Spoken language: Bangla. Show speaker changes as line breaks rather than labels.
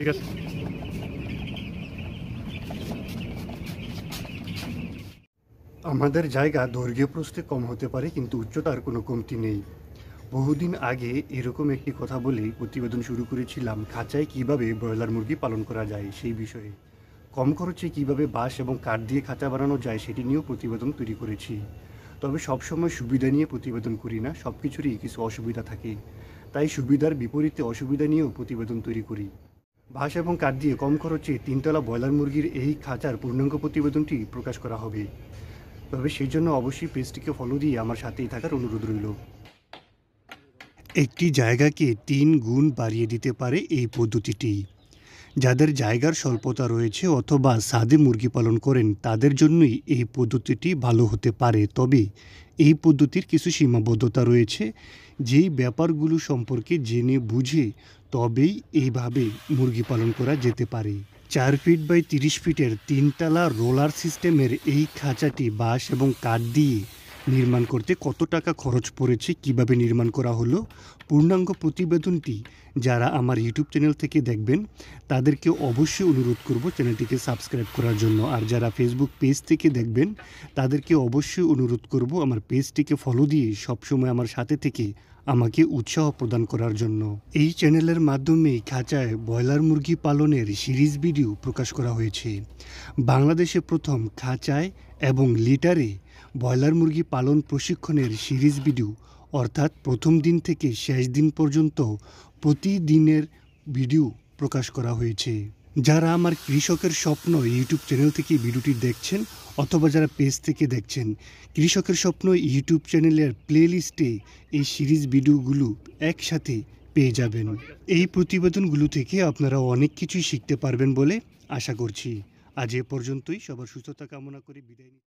ঠিক আছে।
আমাদের জায়গা দৈর্ঘ্য প্রস্থে কম হতে পারে, কিন্তু উচ্চতার কোনো কমতি নেই। বহুদিন আগে এরকম একটি কথা বলেই প্রতিবেদন শুরু করেছিলাম, খাঁচায় কিভাবে ব্রয়লার মুরগি পালন করা যায় সেই বিষয়ে। কম খরচে কিভাবে বাঁশ এবং কাঠ দিয়ে খাঁচা বানানো যায় সেটি নিয়েও প্রতিবেদন তৈরি করেছি। তবে সবসময় সুবিধা নিয়ে প্রতিবেদন করি না, সব কিছুরই কিছু অসুবিধা থাকে। তাই সুবিধার বিপরীতে অসুবিধা নিয়েও প্রতিবেদন তৈরি করি। বাঁশ এবং কাঠ দিয়ে কম খরচে তিনতলা ব্রয়লার মুরগির এই খাঁচার পূর্ণাঙ্গ প্রতিবেদনটি প্রকাশ করা হবে। তবে সেই জন্য অবশ্যই পেজটিকে ফলো দিয়ে আমার সাথেই থাকার অনুরোধ রইল। একটি জায়গাকে ৩ গুণ বাড়িয়ে দিতে পারে এই পদ্ধতিটি। যাদের জায়গার স্বল্পতা রয়েছে অথবা ছাদে মুরগি পালন করেন তাদের জন্যই এই পদ্ধতিটি ভালো হতে পারে। তবে এই পদ্ধতির কিছু সীমাবদ্ধতা রয়েছে, যেই ব্যাপারগুলো সম্পর্কে জেনে বুঝে তবেই এইভাবে মুরগি পালন করা যেতে পারে। ৪ ফিট বাই ৩০ ফিটের তিনতলা রোলার সিস্টেমের এই খাঁচাটি বাঁশ এবং কাঠ দিয়ে নির্মাণ করতে কত টাকা খরচ পড়েছে, কিভাবে নির্মাণ করা হলো, পূর্ণাঙ্গ প্রতিবেদনটি যারা আমার ইউটিউব চ্যানেল থেকে দেখবেন তাদেরকে অবশ্যই অনুরোধ করব চ্যানেলটিকে সাবস্ক্রাইব করার জন্য। আর যারা ফেসবুক পেজ থেকে দেখবেন তাদেরকে অবশ্যই অনুরোধ করব আমার পেজটিকে ফলো দিয়ে সবসময় আমার সাথে থেকে আমাকে উৎসাহ প্রদান করার জন্য। এই চ্যানেলের মাধ্যমে খাঁচায় ব্রয়লার মুরগি পালনের সিরিজ ভিডিও প্রকাশ করা হয়েছে। বাংলাদেশে প্রথম খাঁচায় এবং লিটারে ব্রয়লার মুরগি পালন প্রশিক্ষণের সিরিজ ভিডিও, অর্থাৎ প্রথম দিন থেকে শেষ দিন পর্যন্ত প্রতিদিনের ভিডিও প্রকাশ করা হয়েছে। যারা আমার কৃষকের স্বপ্ন ইউটিউব চ্যানেল থেকে ভিডিওটি দেখছেন অথবা যারা পেজ থেকে দেখছেন, কৃষকের স্বপ্ন ইউটিউব চ্যানেলের প্লেলিস্টে এই সিরিজ ভিডিওগুলো একসাথে পেয়ে যাবেন। এই প্রতিবেদনগুলো থেকে আপনারা অনেক কিছুই শিখতে পারবেন বলে আশা করছি। আজ এ পর্যন্তই। সবার সুস্থতা কামনা করে বিদায় নিচ্ছি।